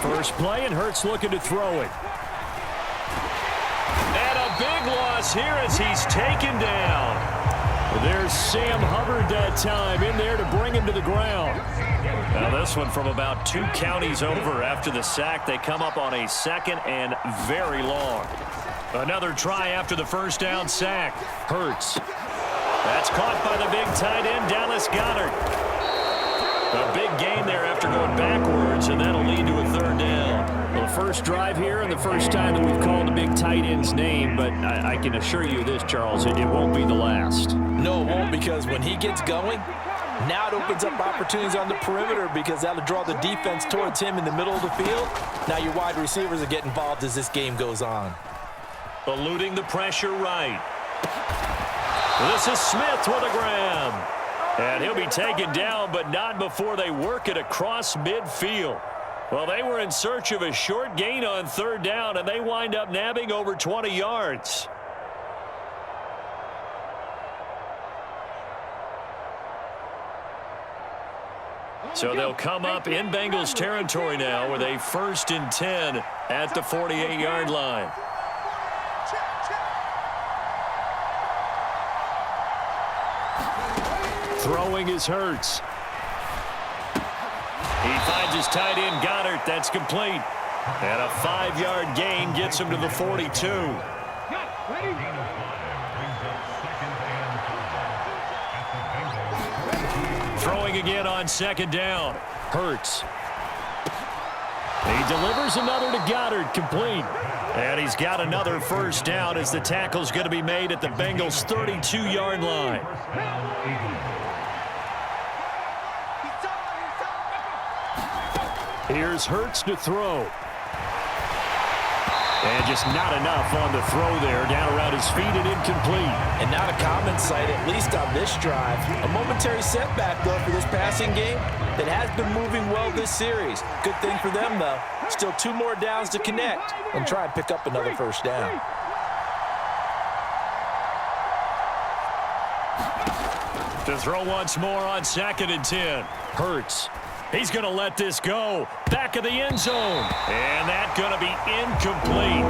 First play, and Hurts looking to throw it. And a big loss here as he's taken down. There's Sam Hubbard that time in there to bring him to the ground. Now this one from about 2 counties over. After the sack, they come up on a second and very long. Another try after the first down sack. Hurts. That's caught by the big tight end, Dallas Goedert. A big gain there after going backwards, and that'll lead to a third down. Well, the first drive here and the first time that we've called the big tight end's name, but I can assure you this, Charles, it won't be the last. No, it won't, because when he gets going, now it opens up opportunities on the perimeter because that'll draw the defense towards him in the middle of the field. Now your wide receivers will get involved as this game goes on. Eluding the pressure right. This is Smith with a grab. And he'll be taken down, but not before they work it across midfield. Well, they were in search of a short gain on third down, and they wind up nabbing over 20 yards. So they'll come up in Bengals territory now with a 1st and 10 at the 48-yard line. Throwing is Hurts. He finds his tight end, Goedert. That's complete. And a 5-yard gain gets him to the 42. Throwing again on second down. Hurts. He delivers another to Goedert, complete. And he's got another first down as the tackle's going to be made at the Bengals' 32-yard line. Here's Hurts to throw. And just not enough on the throw there. Down around his feet and incomplete. And not a common sight, at least on this drive. A momentary setback, though, for this passing game that has been moving well this series. Good thing for them, though. Still 2 more downs to connect and try and pick up another first down. To throw once more on 2nd and 10. Hurts. He's going to let this go. Back of the end zone. And that's going to be incomplete.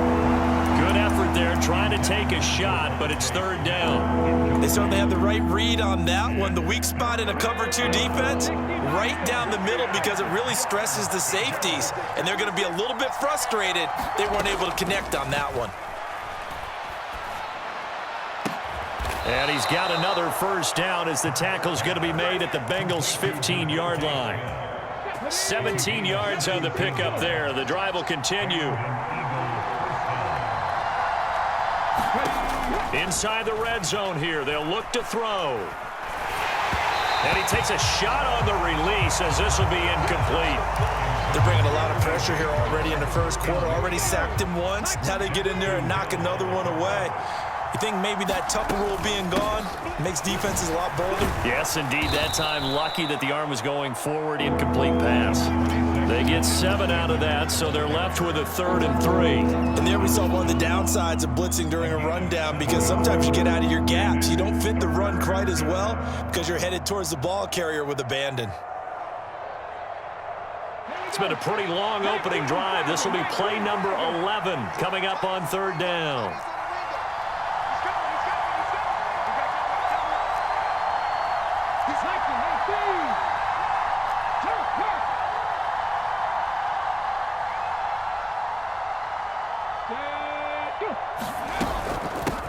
Good effort there trying to take a shot, but it's third down. They certainly have the right read on that one. The weak spot in a cover 2 defense, right down the middle because it really stresses the safeties. And they're going to be a little bit frustrated they weren't able to connect on that one. And he's got another first down as the tackle's going to be made at the Bengals' 15-yard line. 17 yards on the pickup there. The drive will continue. Inside the red zone here. They'll look to throw. And he takes a shot on the release as this will be incomplete. They're bringing a lot of pressure here already in the first quarter. Already sacked him once. Now they get in there and knock another one away. You think maybe that Tucker rule being gone makes defenses a lot bolder? Yes, indeed. That time, lucky that the arm was going forward. Incomplete pass. They get 7 out of that, so they're left with a 3rd and 3. And there we saw one of the downsides of blitzing during a rundown because sometimes you get out of your gaps. You don't fit the run quite as well because you're headed towards the ball carrier with abandon. It's been a pretty long opening drive. This will be play number 11 coming up on third down.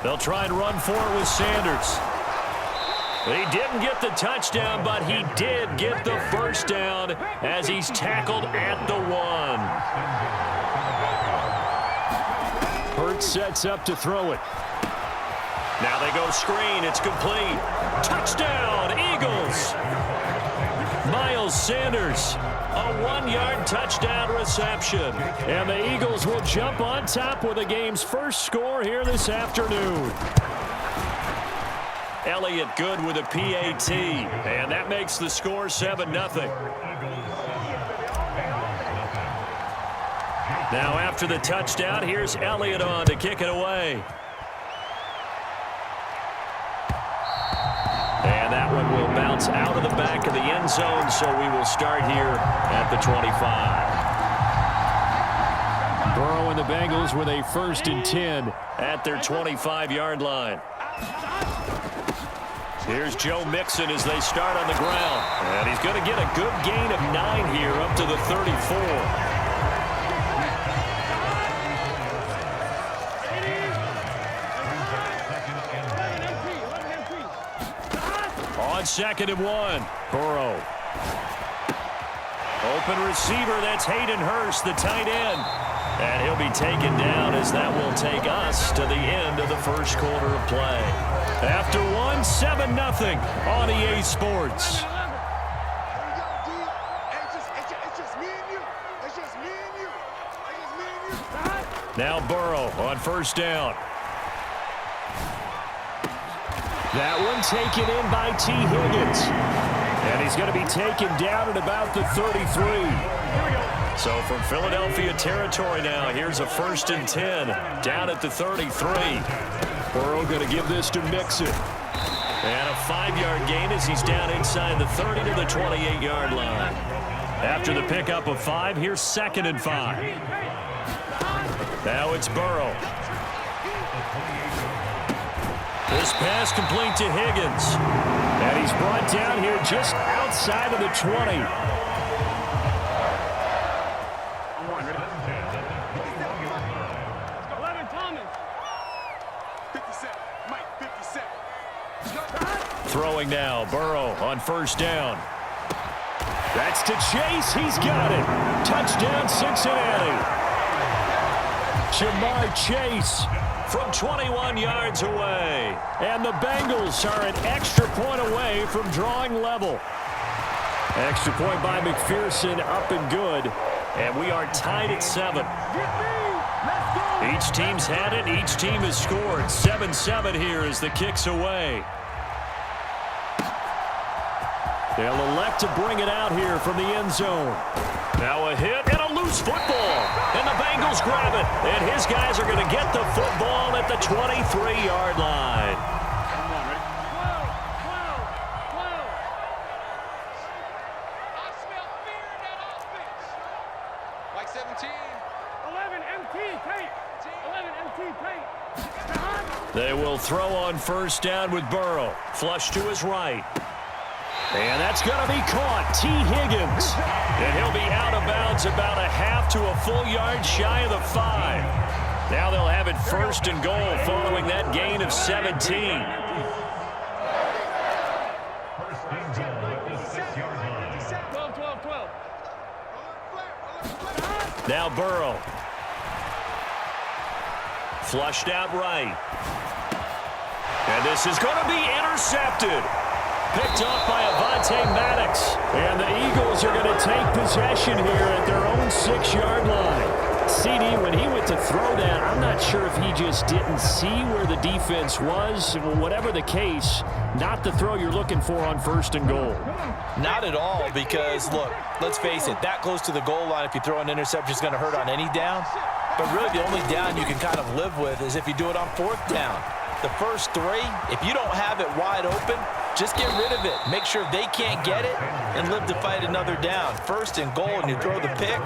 They'll try and run for it with Sanders. He didn't get the touchdown, but he did get the first down as he's tackled at the 1. Hurts sets up to throw it. Now they go screen. It's complete. Touchdown, Eagles. Miles Sanders, a 1-yard touchdown reception. And the Eagles will jump on top with the game's first score here this afternoon. Elliott good with a PAT, and that makes the score 7-0. Now after the touchdown, here's Elliott on to kick it away. And that one will bounce It's out of the back of the end zone, so we will start here at the 25. Burrow and the Bengals with a 1st and 10 at their 25-yard line. Here's Joe Mixon as they start on the ground. And he's going to get a good gain of 9 here up to the 34. On 2nd and 1, Burrow. Open receiver, that's Hayden Hurst, the tight end. And he'll be taken down as that will take us to the end of the first quarter of play. After 7-0 on EA Sports. Now Burrow on 1st down. That one taken in by T. Higgins. And he's going to be taken down at about the 33. So from Philadelphia territory now, here's a 1st and 10 down at the 33. Burrow going to give this to Mixon. And a 5-yard gain as he's down inside the 30 to the 28-yard line. After the pickup of 5, here's 2nd and 5. Now it's Burrow. This pass complete to Higgins. And he's brought down here just outside of the 20. Throwing now, Burrow on 1st down. That's to Chase. He's got it. Touchdown, Cincinnati. Jamar Chase from 21 yards away. And the Bengals are an extra point away from drawing level. Extra point by McPherson, up and good. And we are tied at 7. Each team's had it. Each team has scored. 7-7 here as the kick's away. They'll elect to bring it out here from the end zone. Now a hit and a loose football. And the Bengals grab it. And his guys are going to get the football at the 23-yard line. I smell fear in that offense. Like 17. 11 MT tape. 11 MT tape. They will throw on 1st down with Burrow. Flush to his right. And that's going to be caught. T. Higgins. And he'll be out of bounds about a half to a full yard shy of the 5. Now they'll have it 1st and goal following that gain of 17. Now Burrow. Flushed out right. And this is going to be intercepted. Picked off by Avonte Maddox. And the Eagles are going to take possession here at their own 6-yard line. CD, when he went to throw that, I'm not sure if he just didn't see where the defense was. Whatever the case, not the throw you're looking for on 1st and goal. Not at all, because, look, let's face it, that close to the goal line, if you throw an interception, is going to hurt on any down. But really, the only down you can kind of live with is if you do it on 4th down. The first 3, if you don't have it wide open, just get rid of it. Make sure they can't get it and live to fight another down. 1st and goal, and you throw the pick,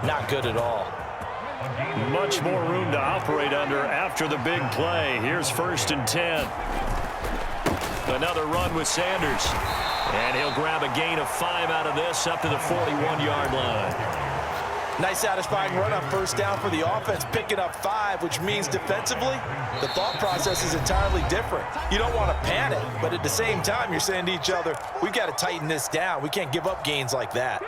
not good at all. Much more room to operate under after the big play. Here's 1st and 10. Another run with Sanders. And he'll grab a gain of 5 out of this up to the 41-yard line. Nice satisfying run on 1st down for the offense, picking up 5, which means defensively, the thought process is entirely different. You don't want to panic, but at the same time, you're saying to each other, we've got to tighten this down. We can't give up gains like that.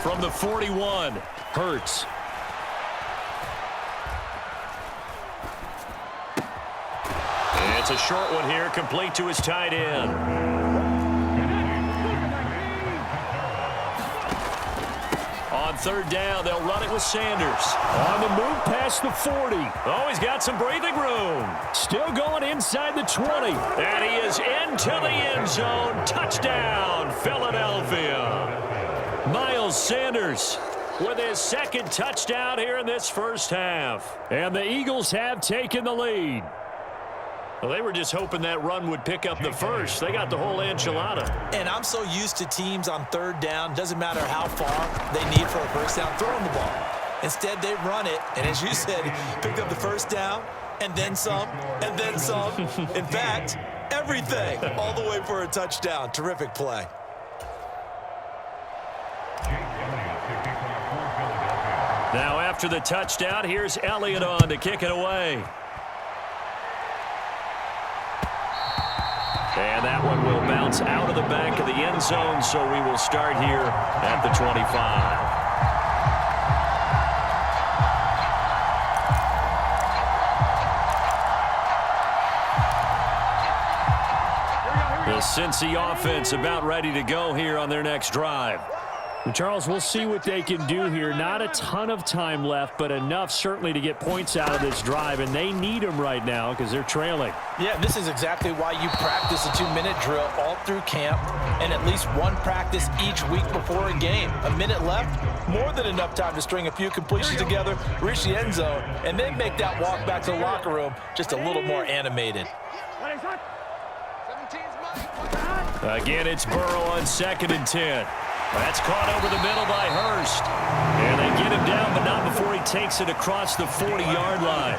From the 41, Hurts. It's a short one here, complete to his tight end. On 3rd down, they'll run it with Sanders. On the move past the 40. Oh, he's got some breathing room. Still going inside the 20. And he is into the end zone. Touchdown, Philadelphia. Miles Sanders with his second touchdown here in this first half. And the Eagles have taken the lead. Well, they were just hoping that run would pick up the first. They got the whole enchilada. And I'm so used to teams on third down, doesn't matter how far they need for a first down, throwing the ball. Instead, they run it, and as you said, picked up the first down, and then some, and then some. In fact, everything, all the way for a touchdown. Terrific play. Now after the touchdown, here's Elliott on to kick it away. And that one will bounce out of the back of the end zone, so we will start here at the 25. The Cincy offense about ready to go here on their next drive. Charles, we'll see what they can do here. Not a ton of time left, but enough certainly to get points out of this drive, and they need them right now because they're trailing. Yeah, this is exactly why you practice a 2-minute drill all through camp and at least one practice each week before a game. A minute left, more than enough time to string a few completions together, reach the end zone, and then make that walk back to the locker room just a little more animated. Again, it's Burrow on 2nd and 10. That's caught over the middle by Hurst. And they get him down, but not before he takes it across the 40-yard line.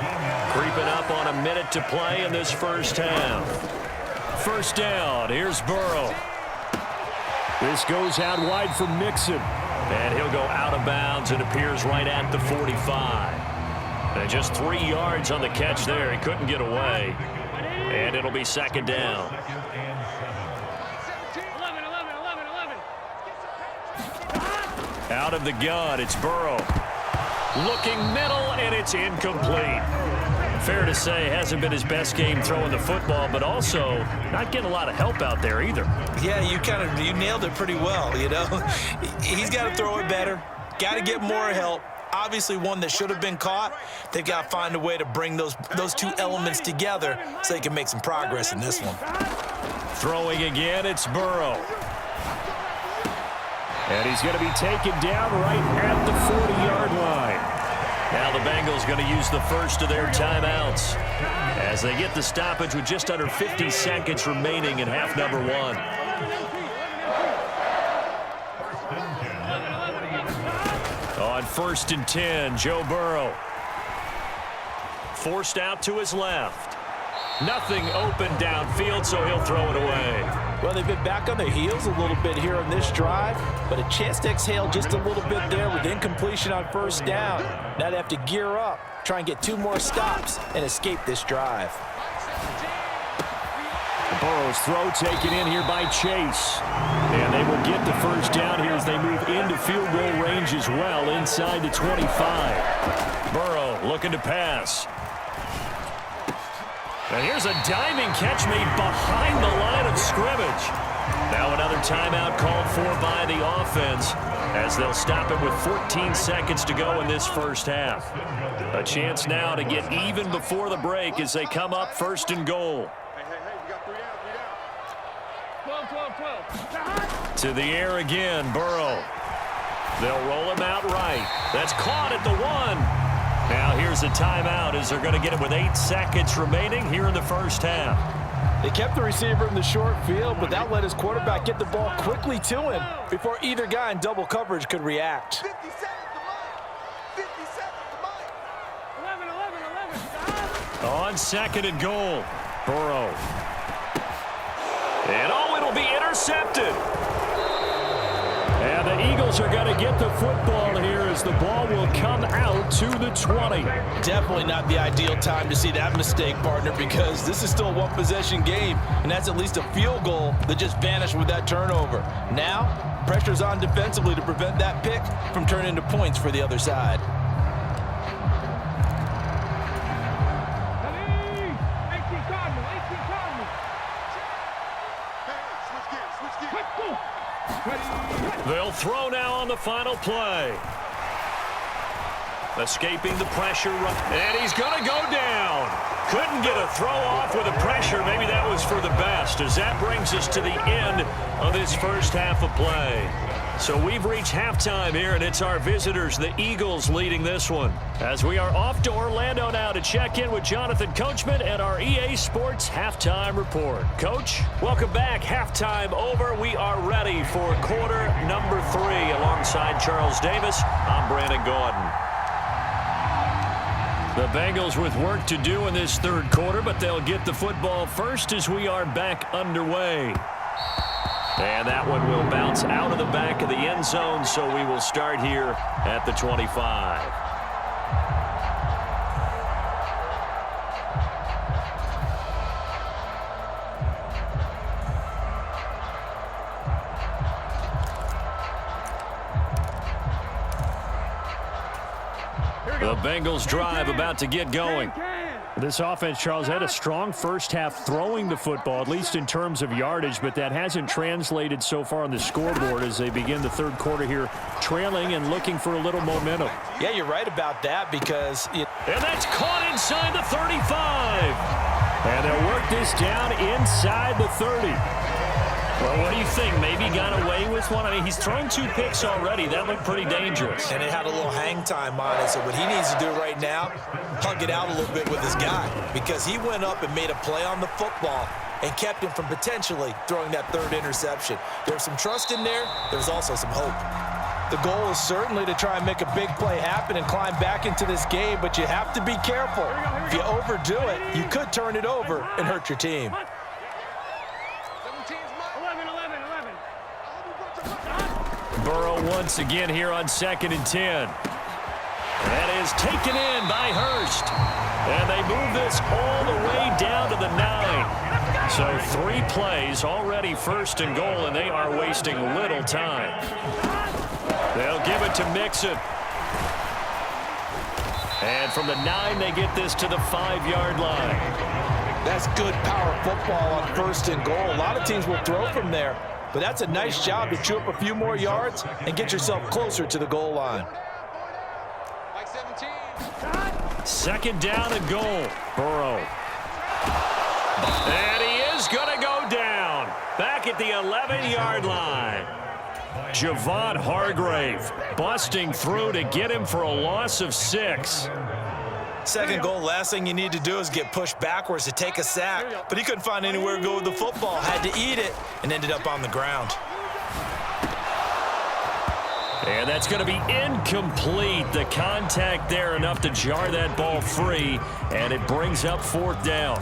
Creeping up on a minute to play in this first half. First down, here's Burrow. This goes out wide for Mixon. And he'll go out of bounds and appears right at the 45. And just 3 yards on the catch there. He couldn't get away. And it'll be 2nd down. Out of the gun, it's Burrow. Looking middle, and it's incomplete. Fair to say, hasn't been his best game throwing the football, but also not getting a lot of help out there either. Yeah, you nailed it pretty well, you know. He's got to throw it better, got to get more help. Obviously one that should have been caught. They've got to find a way to bring those two elements together so they can make some progress in this one. Throwing again, it's Burrow. And he's going to be taken down right at the 40-yard line. Now the Bengals going to use the first of their timeouts as they get the stoppage with just under 50 seconds remaining in half number 1. On 1st and 10, Joe Burrow. Forced out to his left. Nothing open downfield, so he'll throw it away. Well, they've been back on their heels a little bit here on this drive, but a chance to exhale just a little bit there with incompletion on first down. Now they have to gear up, try and get 2 more stops, and escape this drive. Burrow's throw taken in here by Chase. And they will get the first down here as they move into field goal range as well inside the 25. Burrow looking to pass. And here's a diving catch made behind the line of scrimmage. Now another timeout called for by the offense as they'll stop it with 14 seconds to go in this first half. A chance now to get even before the break as they come up 1st and goal. To the air again, Burrow. They'll roll him out right. That's caught at the 1. Now here's a timeout as they're going to get it with 8 seconds remaining here in the first half. They kept the receiver in the short field, but that let his quarterback get the ball quickly to him before either guy in double coverage could react. 50 seconds to mine. 50 seconds to mine. 11. On 2nd and goal, Burrow. And it'll be intercepted. And the Eagles are going to get the football here as the ball will come out to the 20. Definitely not the ideal time to see that mistake, partner, because this is still a one-possession game, and that's at least a field goal that just vanished with that turnover. Now, pressure's on defensively to prevent that pick from turning into points for the other side. They'll throw now on the final play. Escaping the pressure, and he's going to go down. Couldn't get a throw off with the pressure. Maybe that was for the best, as that brings us to the end of this first half of play. So we've reached halftime here, and it's our visitors, the Eagles, leading this one. As we are off to Orlando now to check in with Jonathan Coachman and our EA Sports Halftime Report. Coach, welcome back. Halftime over. We are ready for quarter number 3. Alongside Charles Davis, I'm Brandon Gordon. The Bengals with work to do in this third quarter, but they'll get the football first as we are back underway. And that one will bounce out of the back of the end zone, so we will start here at the 25. The Bengals drive about to get going. This offense, Charles, had a strong first half throwing the football, at least in terms of yardage, but that hasn't translated so far on the scoreboard as they begin the third quarter here, trailing and looking for a little momentum. Yeah, you're right about that because... And that's caught inside the 35. And they'll work this down inside the 30. Well, what do you think? Maybe got away with one? I mean, he's thrown 2 picks already. That looked pretty dangerous. And it had a little hang time on it. So what he needs to do right now, hug it out a little bit with his guy, because he went up and made a play on the football and kept him from potentially throwing that third interception. There's some trust in there. There's also some hope. The goal is certainly to try and make a big play happen and climb back into this game, but you have to be careful. If you overdo it, you could turn it over and hurt your team. Burrow once again here on 2nd and 10. That is taken in by Hurst. And they move this all the way down to the 9. So 3 plays already 1st and goal, and they are wasting little time. They'll give it to Mixon. And from the 9, they get this to the 5-yard line. That's good power football on 1st and goal. A lot of teams will throw from there. But that's a nice job to chew up a few more yards and get yourself closer to the goal line. Like 17. 2nd down and goal. Burrow. And he is going to go down. Back at the 11-yard line. Javon Hargrave busting through to get him for a loss of 6. 2nd goal, last thing you need to do is get pushed backwards to take a sack. But he couldn't find anywhere to go with the football. Had to eat it and ended up on the ground. And that's going to be incomplete. The contact there enough to jar that ball free. And it brings up 4th down.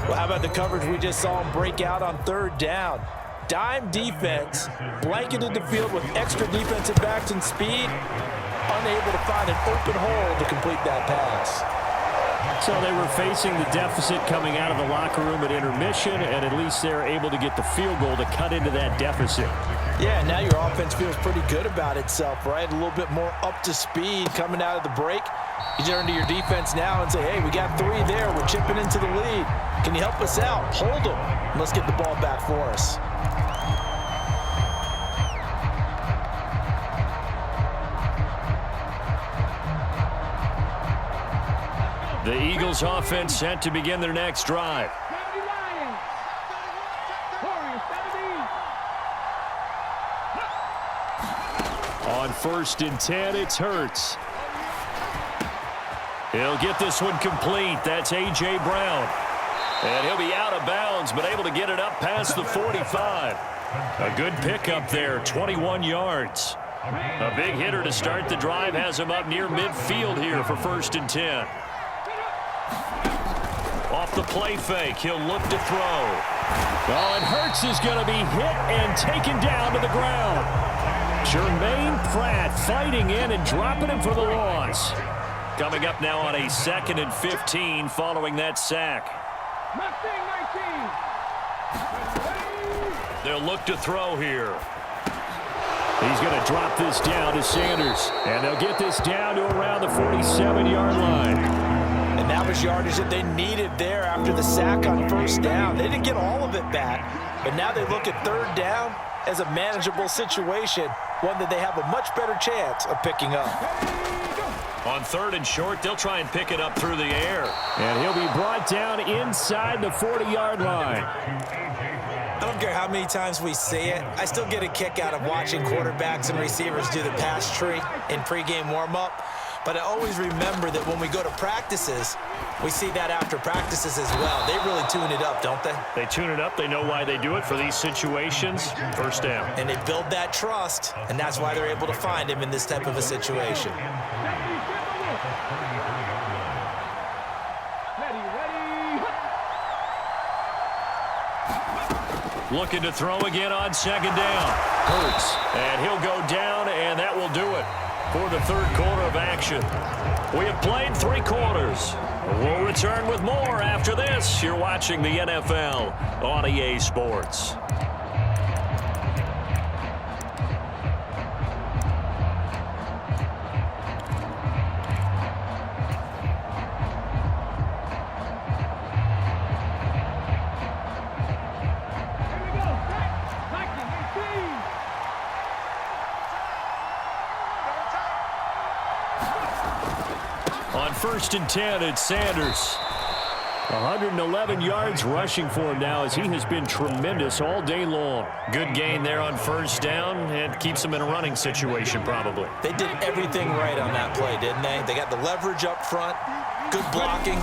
Well, how about the coverage we just saw him break out on 3rd down? Dime defense, blanketed the field with extra defensive backs and speed. Unable to find an open hole to complete that pass. So they were facing the deficit coming out of the locker room at intermission, and at least they're able to get the field goal to cut into that deficit. Yeah, now your offense feels pretty good about itself, right? A little bit more up to speed coming out of the break. You turn to your defense now and say, hey, we got 3 there. We're chipping into the lead. Can you help us out? Hold them. And let's get the ball back for us. The Eagles offense set to begin their next drive. On 1st and 10, it's Hurts. He'll get this one complete. That's A.J. Brown. And he'll be out of bounds, but able to get it up past the 45. A good pickup there, 21 yards. A big hitter to start the drive has him up near midfield here for 1st and 10. Off the play fake, he'll look to throw. Oh, and Hurts is going to be hit and taken down to the ground. Jermaine Pratt fighting in and dropping him for the loss. Coming up now on a 2nd and 15 following that sack. They'll look to throw here. He's going to drop this down to Sanders. And they'll get this down to around the 47-yard line. And that was yardage that they needed there after the sack on 1st down. They didn't get all of it back, but now they look at 3rd down as a manageable situation, one that they have a much better chance of picking up. On 3rd and short, they'll try and pick it up through the air. And he'll be brought down inside the 40-yard line. I don't care how many times we see it. I still get a kick out of watching quarterbacks and receivers do the pass tree in pregame warm-up. But I always remember that when we go to practices, we see that after practices as well. They really tune it up, don't they? They tune it up. They know why they do it for these situations. First down. And they build that trust, and that's why they're able to find him in this type of a situation. Looking to throw again on 2nd down. Hurts. And he'll go down, and that will do it for the 3rd quarter of action. We have played 3 quarters. We'll return with more after this. You're watching the NFL on EA Sports. On 1st and 10, it's Sanders. 111 yards rushing for him now as he has been tremendous all day long. Good gain there on 1st down and keeps him in a running situation probably. They did everything right on that play, didn't they? They got the leverage up front, good blocking,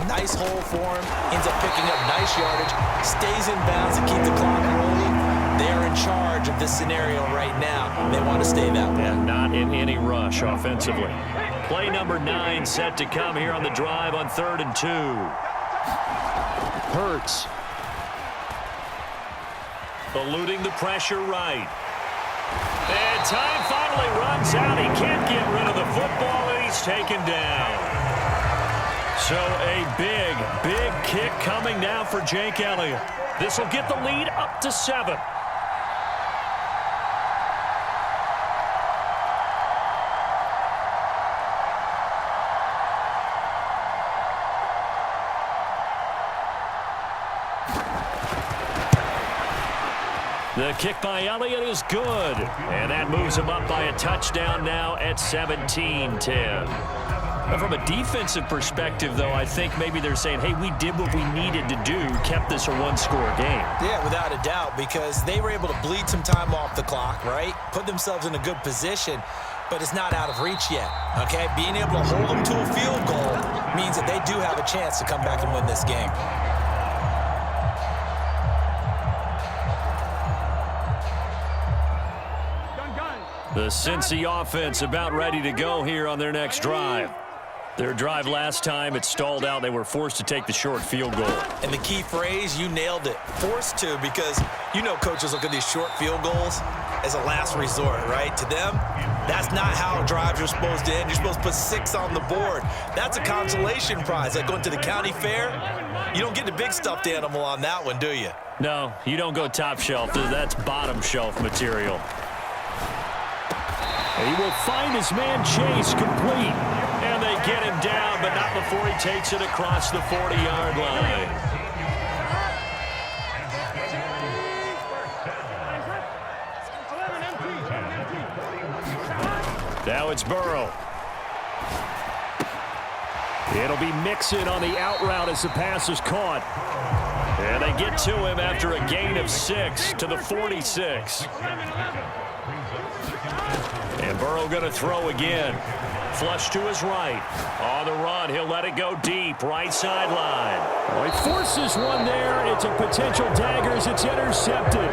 nice hole for him, ends up picking up nice yardage, stays in bounds to keep the clock rolling. They are in charge of this scenario right now. They want to stay that way. Yeah, not in any rush offensively. Play number 9 set to come here on the drive on 3rd and 2. Hurts. Eluding the pressure right. And time finally runs out. He can't get rid of the football, and he's taken down. So a big, big kick coming now for Jake Elliott. This will get the lead up to 7. The kick by Elliott is good, and that moves him up by a touchdown now at 17-10. From a defensive perspective, though, I think maybe they're saying, hey, we did what we needed to do, kept this a 1-score game. Yeah, without a doubt, because they were able to bleed some time off the clock, right? Put themselves in a good position, but it's not out of reach yet, okay? Being able to hold them to a field goal means that they do have a chance to come back and win this game. The Cincy offense about ready to go here on their next drive. Their drive last time, it stalled out. They were forced to take the short field goal. And the key phrase, you nailed it. Forced to, because you know coaches look at these short field goals as a last resort, right? To them, that's not how drives are supposed to end. You're supposed to put 6 on the board. That's a consolation prize. Like going to the county fair, you don't get the big stuffed animal on that one, do you? No, you don't go top shelf. That's bottom shelf material. He will find his man Chase complete. And they get him down, but not before he takes it across the 40-yard line. Now it's Burrow. It'll be Mixon on the out route as the pass is caught. And they get to him after a gain of 6 to the 46. And Burrow going to throw again. Flush to his right. On the run, he'll let it go deep. Right sideline. Well, he forces one there. It's a potential dagger as it's intercepted.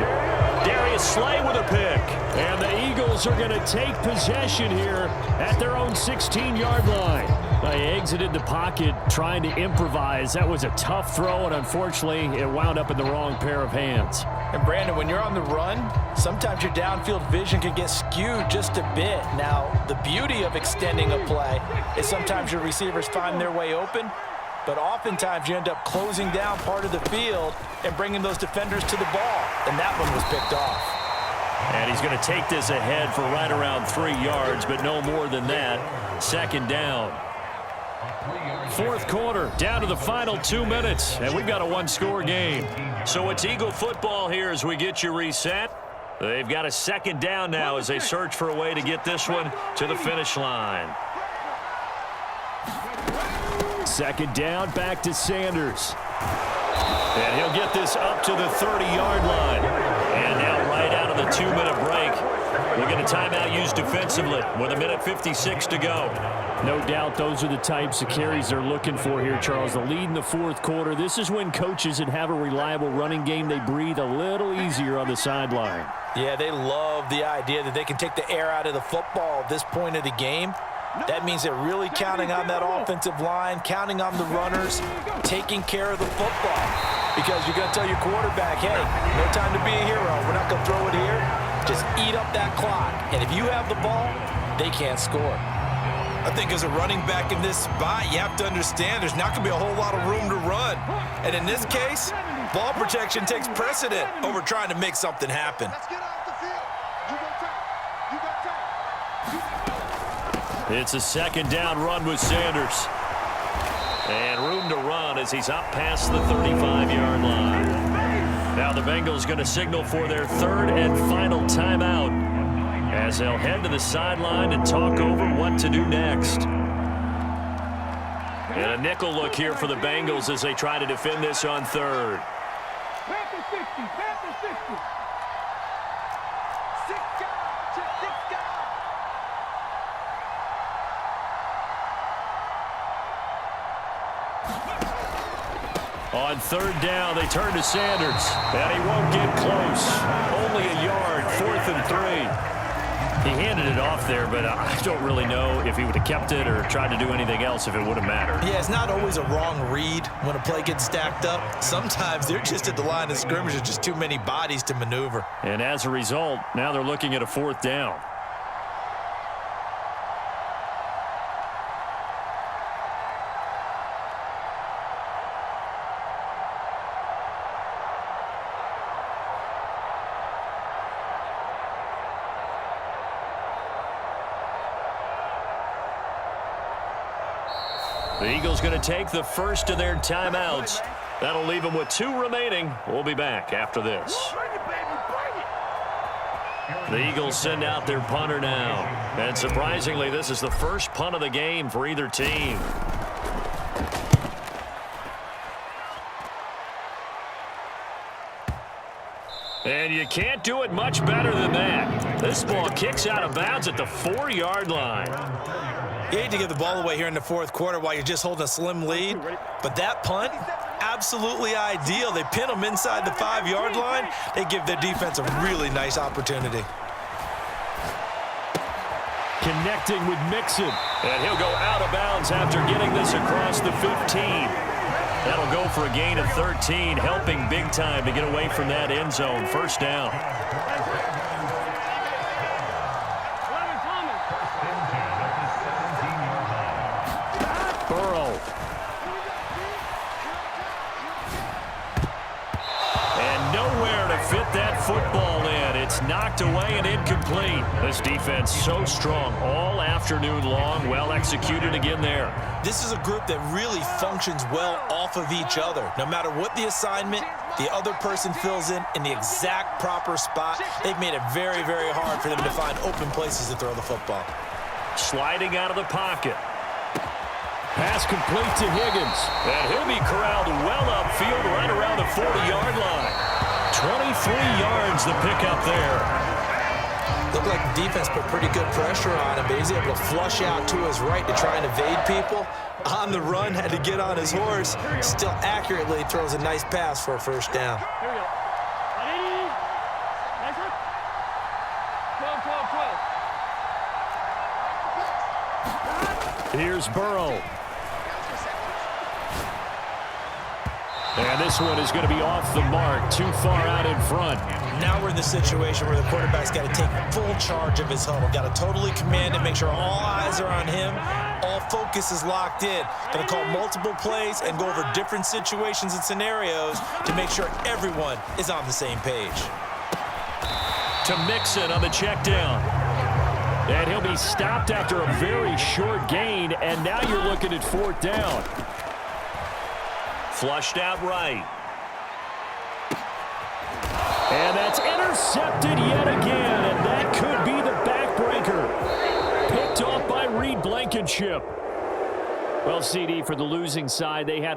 Darius Slay with a pick. And the Eagles are going to take possession here at their own 16-yard line. They exited the pocket trying to improvise. That was a tough throw, and unfortunately, it wound up in the wrong pair of hands. And Brandon, when you're on the run, sometimes your downfield vision can get skewed just a bit. Now, the beauty of extending a play is sometimes your receivers find their way open, but oftentimes you end up closing down part of the field and bringing those defenders to the ball, and that one was picked off. And he's going to take this ahead for right around 3 yards, but no more than that. 2nd down. 4th quarter, down to the final 2 minutes, and we've got a 1-score game. So it's Eagle football here as we get you reset. They've got a 2nd down now as they search for a way to get this one to the finish line. Second down, back to Sanders. And he'll get this up to the 30-yard line. And now right out of the 2-minute break, we'll get a timeout used defensively with 1:56 to go. No doubt those are the types of carries they're looking for here, Charles. The lead in the fourth quarter. This is when coaches that have a reliable running game, they breathe a little easier on the sideline. Yeah, they love the idea that they can take the air out of the football at this point of the game. That means they're really counting on that offensive line, counting on the runners, taking care of the football. Because you're going to tell your quarterback, hey, no time to be a hero. We're not going to throw it here. Just eat up that clock. And if you have the ball, they can't score. I think as a running back in this spot, you have to understand there's not going to be a whole lot of room to run. And in this case, ball protection takes precedent over trying to make something happen. Let's get off the field. You go tight. You got tight. It's a second down run with Sanders. And room to run as he's up past the 35-yard line. Now the Bengals going to signal for their third and final timeout as they'll head to the sideline and talk over what to do next. And a nickel look here for the Bengals as they try to defend this on third. Panther 60. Panther 60. 6 guys. Just 6 guys. On third down, they turn to Sanders. And he won't get close. Only a yard, 4th and 3. He handed it off there, but I don't really know if he would have kept it or tried to do anything else if it would have mattered. Yeah, it's not always a wrong read when a play gets stacked up. Sometimes they're just at the line of scrimmage. There's just too many bodies to maneuver. And as a result, now they're looking at a 4th down. The Eagles going to take the first of their timeouts. That'll leave them with 2 remaining. We'll be back after this. The Eagles send out their punter now. And surprisingly, this is the first punt of the game for either team. And you can't do it much better than that. This ball kicks out of bounds at the 4-yard line. You hate to give the ball away here in the fourth quarter while you're just holding a slim lead, but that punt, absolutely ideal. They pin them inside the 5-yard line. They give their defense a really nice opportunity. Connecting with Mixon. And he'll go out of bounds after getting this across the 15. That'll go for a gain of 13, helping big time to get away from that end zone. First down. Burrow. And nowhere to fit that football in. It's knocked away and incomplete. This defense so strong all afternoon long. Well executed again there. This is a group that really functions well off of each other. No matter what the assignment, the other person fills in the exact proper spot. They've made it very, very hard for them to find open places to throw the football. Sliding out of the pocket. Pass complete to Higgins. And he'll be corralled well upfield right around the 40-yard line. 23 yards the pickup there. Looked like the defense put pretty good pressure on him, but he's able to flush out to his right to try and evade people. On the run, had to get on his horse. Still accurately throws a nice pass for a first down. Here we go. Ready? Nice one. 12, 12, 12. Here's Burrow. And this one is going to be off the mark, too far out in front. Now we're in the situation where the quarterback's got to take full charge of his huddle. Got to totally command it, make sure all eyes are on him. All focus is locked in. Going to call multiple plays and go over different situations and scenarios to make sure everyone is on the same page. To Mixon on the check down. And he'll be stopped after a very short gain, and now you're looking at 4th down. Flushed out right. And that's intercepted yet again, and that could be the backbreaker. Picked off by Reed Blankenship. Well, CD, for the losing side, they had